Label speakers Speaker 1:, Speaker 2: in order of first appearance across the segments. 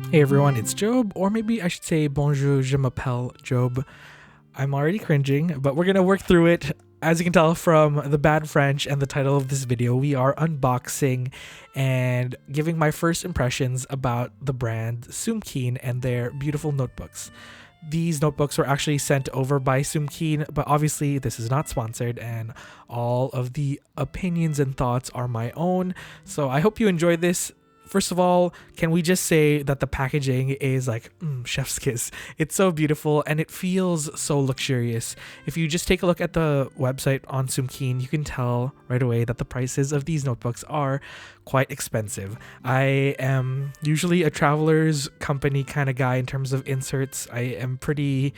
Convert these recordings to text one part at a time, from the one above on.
Speaker 1: Hey everyone, it's Job, or maybe I should say bonjour, je m'appelle Job. I'm already cringing, but we're gonna work through it. As you can tell from the bad French and the title of this video, we are unboxing and giving my first impressions about the brand Soumkine and their beautiful notebooks. These notebooks were actually sent over by Soumkine, but obviously this is not sponsored and all of the opinions and thoughts are my own. So I hope you enjoy this. First of all, can we just say that the packaging is like chef's kiss. It's so beautiful and it feels so luxurious. If you just take a look at the website on Soumkine, you can tell right away that the prices of these notebooks are quite expensive. I am usually a traveler's company kind of guy in terms of inserts. I am pretty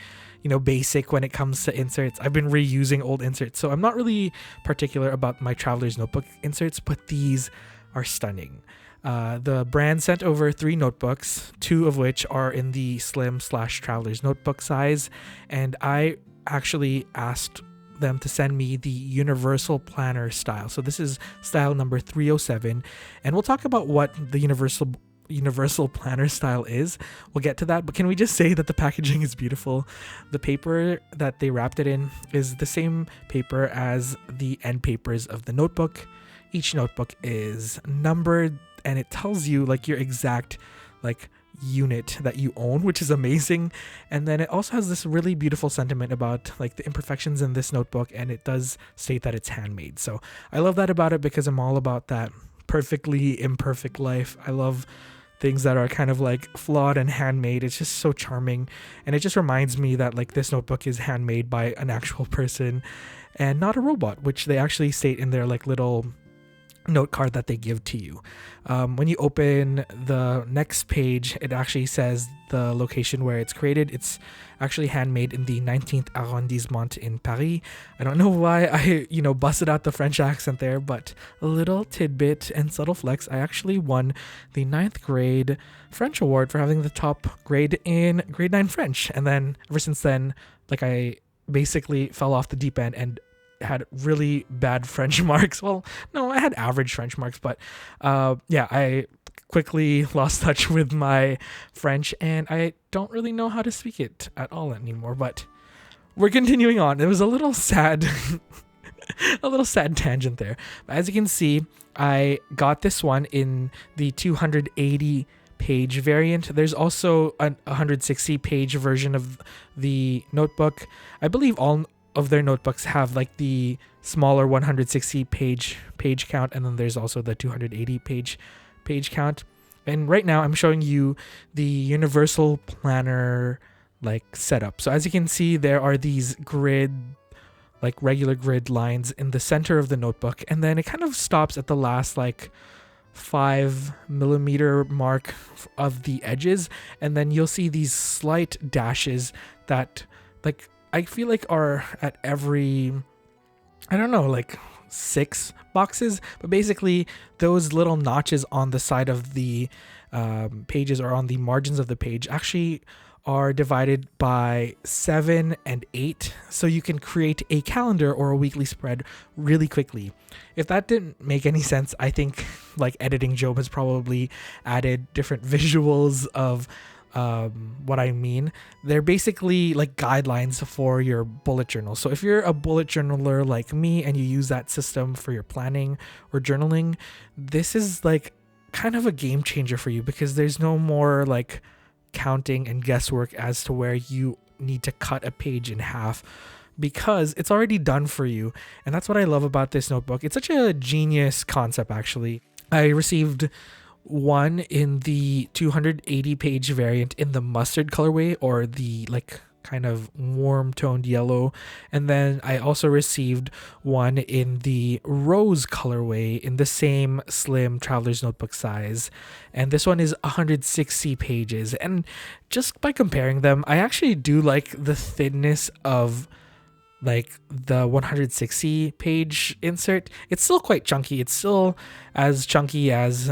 Speaker 1: basic when it comes to inserts. I've been reusing old inserts, so I'm not really particular about my traveler's notebook inserts, but these are stunning. The brand sent over 3 notebooks, 2 of which are in the slim/traveler's notebook size, and I actually asked them to send me the universal planner style. So this is style number 307, and we'll talk about what the universal planner style is. We'll get to that, but can we just say that the packaging is beautiful? The paper that they wrapped it in is the same paper as the end papers of the notebook. Each notebook is numbered and it tells you like your exact unit that you own, which is amazing. And then it also has this really beautiful sentiment about like the imperfections in this notebook, and it does state that it's handmade. So I love that about it because I'm all about that perfectly imperfect life. I love things that are kind of like flawed and handmade. It's just so charming, and it just reminds me that like this notebook is handmade by an actual person and not a robot, which they actually state in their like little note card that they give to you. When you open the next page, it actually says the location where it's created. It's actually handmade in the 19th arrondissement in Paris. I don't know why I busted out the French accent there, but a little tidbit and subtle flex, I actually won the 9th grade French award for having the top grade in grade 9 French. And then ever since then, like, I basically fell off the deep end and had really bad French marks. Well, no, I had average French marks, but I quickly lost touch with my French and I don't really know how to speak it at all anymore, but we're continuing on. It was a little sad a little sad tangent there. But as you can see, I got this one in the 280 page variant. There's also a 160 page version of the notebook. I believe all of their notebooks have like the smaller 160 page count, and then there's also the 280 page count. And right now I'm showing you the universal planner like setup. So as you can see, there are these regular grid lines in the center of the notebook, and then it kind of stops at the last 5mm mark of the edges, and then you'll see these slight dashes that I feel like are at every, 6 boxes, but basically those little notches on the side of the pages or on the margins of the page actually are divided by 7 and 8, so you can create a calendar or a weekly spread really quickly. If that didn't make any sense, I think Editing Job has probably added different visuals of what I mean. They're basically like guidelines for your bullet journal. So if you're a bullet journaler like me and you use that system for your planning or journaling, this is kind of a game changer for you, because there's no more counting and guesswork as to where you need to cut a page in half, because it's already done for you. And that's what I love about this notebook. It's such a genius concept, actually. I received one in the 280 page variant in the mustard colorway, or the kind of warm toned yellow, and then I also received one in the rose colorway in the same slim traveler's notebook size, and this one is 160 pages. And just by comparing them, I actually do like the thinness of the 160 page insert. It's still quite chunky. It's still as chunky as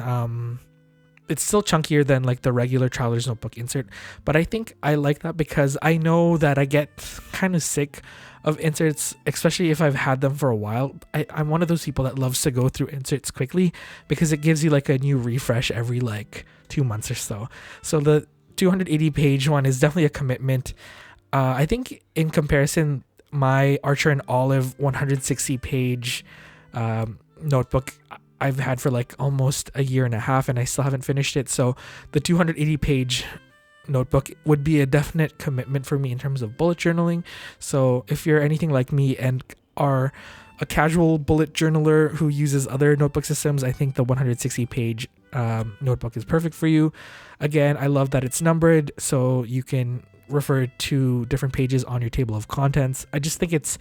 Speaker 1: it's still chunkier than the regular traveler's notebook insert, but I think I like that because I know that I get kind of sick of inserts, especially if I've had them for a while. I'm one of those people that loves to go through inserts quickly because it gives you a new refresh every 2 months or so. So the 280 page one is definitely a commitment. I think in comparison, my Archer and Olive 160 page notebook I've had for like almost a year and a half, and I still haven't finished it. So the 280 page notebook would be a definite commitment for me in terms of bullet journaling. So if you're anything like me and are a casual bullet journaler who uses other notebook systems, I think the 160 page notebook is perfect for you. Again, I love that it's numbered, so you can refer to different pages on your table of contents. I just think it's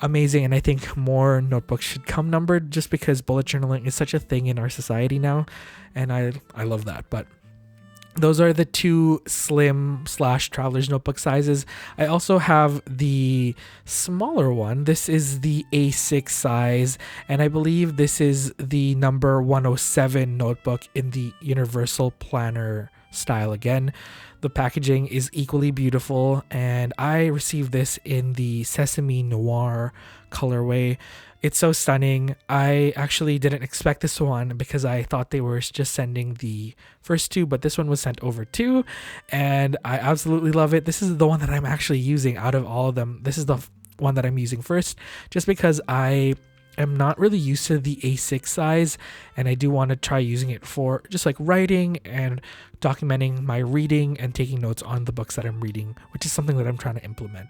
Speaker 1: amazing, and I think more notebooks should come numbered, just because bullet journaling is such a thing in our society now, and I love that. But those are the two slim / traveler's notebook sizes. I also have the smaller one. This is the A6 size, and I believe this is the number 107 notebook in the Universal Planner style again. The packaging is equally beautiful, and I received this in the Sesame Noir colorway. It's so stunning. I actually didn't expect this one because I thought they were just sending the first two, but this one was sent over too, and I absolutely love it. This is the one that I'm actually using out of all of them. This is the one that I'm using first, just because I am not really used to the A6 size, and I do want to try using it for just like writing and documenting my reading and taking notes on the books that I'm reading, which is something that I'm trying to implement.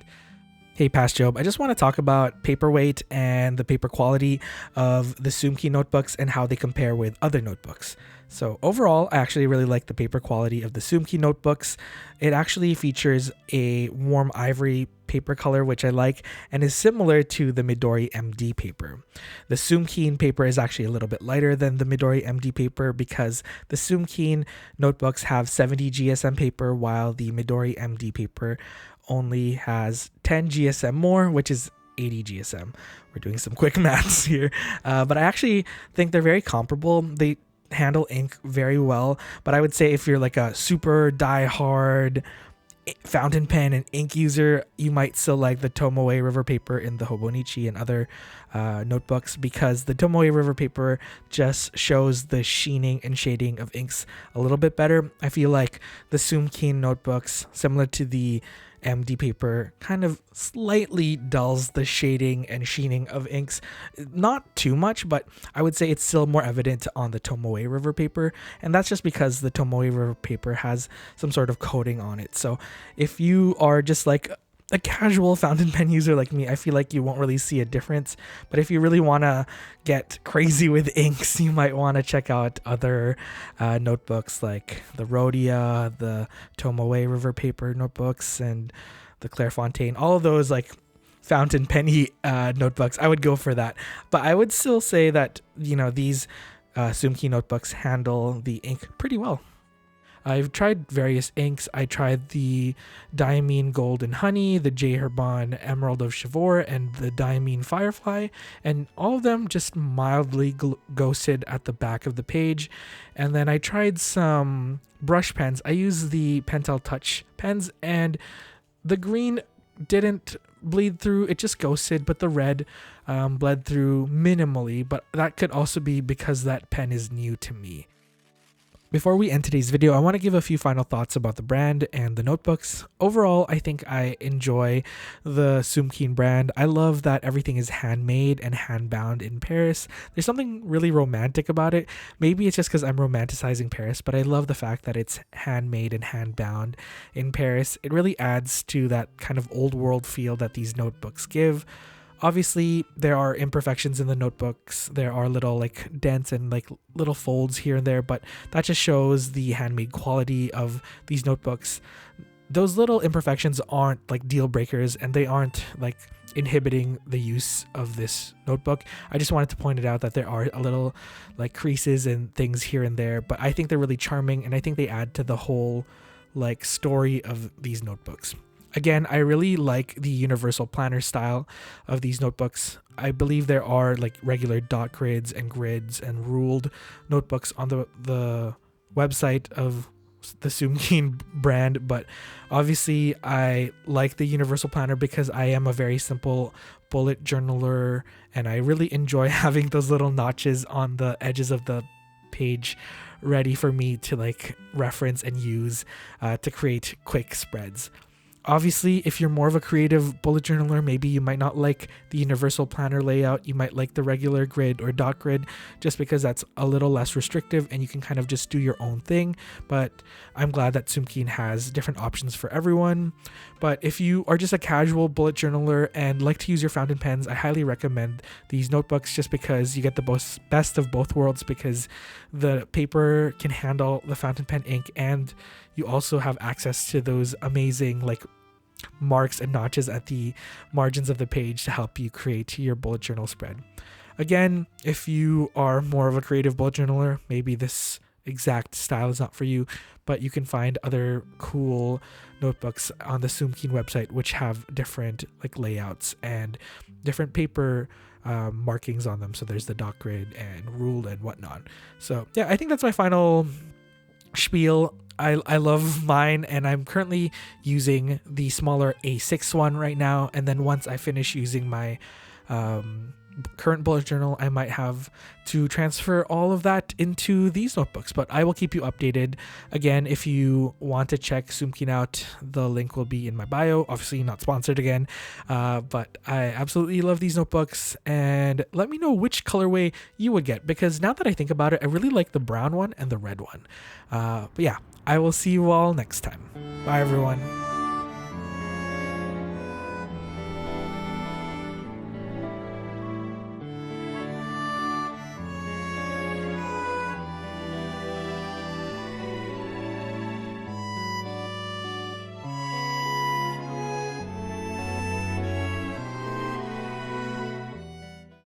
Speaker 1: Hey, Past Job, I just want to talk about paperweight and the paper quality of the Soumkine notebooks and how they compare with other notebooks. So overall, I actually really like the paper quality of the Soumkine notebooks. It actually features a warm ivory paper color, which I like, and is similar to the Midori MD paper. The Soumkine paper is actually a little bit lighter than the Midori MD paper because the Soumkine notebooks have 70 GSM paper, while the Midori MD paper only has 10 GSM more, which is 80 GSM. We're doing some quick maths here, but I actually think they're very comparable. They handle ink very well, but I would say if you're like a super die-hard fountain pen and ink user, you might still like the Tomoe River paper in the Hobonichi and other notebooks, because the Tomoe River paper just shows the sheening and shading of inks a little bit better. I feel like the Soumkine notebooks, similar to the MD paper, kind of slightly dulls the shading and sheening of inks. Not too much, but I would say it's still more evident on the Tomoe River paper, and that's just because the Tomoe River paper has some sort of coating on it. So if you are just like a casual fountain pen user like me, I feel like you won't really see a difference. But if you really want to get crazy with inks, you might want to check out other notebooks like the Rhodia, the Tomoe River paper notebooks, and the Clairefontaine. All of those like fountain penny notebooks, I would go for that. But I would still say that, you know, these Soumkine notebooks handle the ink pretty well. I've tried various inks. I tried the Diamine Gold and Honey, the J. Herbin Emerald of Chivor, and the Diamine Firefly, and all of them just mildly ghosted at the back of the page. And then I tried some brush pens. I used the Pentel Touch pens, and the green didn't bleed through. It just ghosted, but the red bled through minimally, but that could also be because that pen is new to me. Before we end today's video, I want to give a few final thoughts about the brand and the notebooks. Overall, I think I enjoy the Soumkine brand. I love that everything is handmade and handbound in Paris. There's something really romantic about it. Maybe it's just because I'm romanticizing Paris, but I love the fact that it's handmade and handbound in Paris. It really adds to that kind of old world feel that these notebooks give. Obviously, there are imperfections in the notebooks. There are little like dents and like little folds here and there, but that just shows the handmade quality of these notebooks. Those little imperfections aren't like deal breakers, and they aren't like inhibiting the use of this notebook. I just wanted to point it out that there are a little like creases and things here and there, but I think they're really charming, and I think they add to the whole like story of these notebooks. Again, I really like the universal planner style of these notebooks. I believe there are like regular dot grids and ruled notebooks on the website of the Soumkine brand, but obviously I like the universal planner because I am a very simple bullet journaler, and I really enjoy having those little notches on the edges of the page ready for me to like reference and use to create quick spreads. Obviously, if you're more of a creative bullet journaler, maybe you might not like the universal planner layout. You might like the regular grid or dot grid just because that's a little less restrictive and you can kind of just do your own thing. But I'm glad that Soumkine has different options for everyone. But if you are just a casual bullet journaler and like to use your fountain pens, I highly recommend these notebooks just because you get the best of both worlds, because the paper can handle the fountain pen ink and you also have access to those amazing like marks and notches at the margins of the page to help you create your bullet journal spread. Again, if you are more of a creative bullet journaler, maybe this exact style is not for you, but you can find other cool notebooks on the Soumkine website which have different like layouts and different paper markings on them. So there's the dot grid and ruled and whatnot. So yeah, I think that's my final spiel. I love mine, and I'm currently using the smaller A6 one right now, and then once I finish using my current bullet journal, I might have to transfer all of that into these notebooks, but I will keep you updated. Again, if you want to check Soumkine out, the link will be in my bio. Obviously not sponsored again, but I absolutely love these notebooks, and let me know which colorway you would get, because now that I think about it, I really like the brown one and the red one. But yeah, I will see you all next time. Bye everyone.